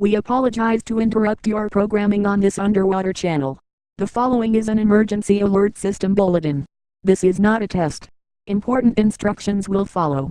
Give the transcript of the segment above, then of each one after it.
We apologize to interrupt your programming on this underwater channel. The following is an emergency alert system bulletin. This is not a test. Important instructions will follow.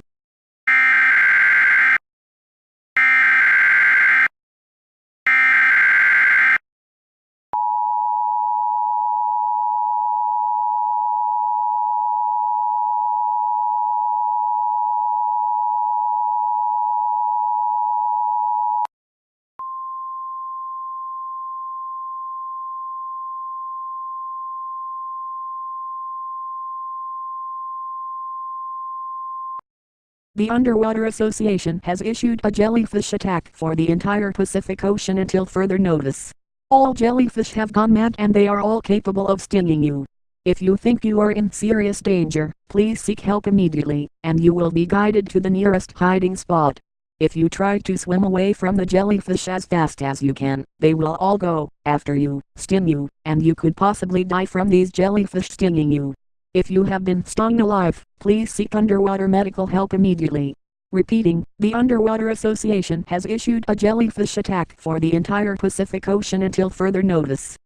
The Underwater Association has issued a jellyfish attack for the entire Pacific Ocean until further notice. All jellyfish have gone mad and they are all capable of stinging you. If you think you are in serious danger, please seek help immediately, and you will be guided to the nearest hiding spot. If you try to swim away from the jellyfish as fast as you can, they will all go after you, sting you, and you could possibly die from these jellyfish stinging you. If you have been stung alive, please seek underwater medical help immediately. Repeating, the Underwater Association has issued a jellyfish attack for the entire Pacific Ocean until further notice.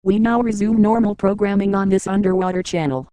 We now resume normal programming on this underwater channel.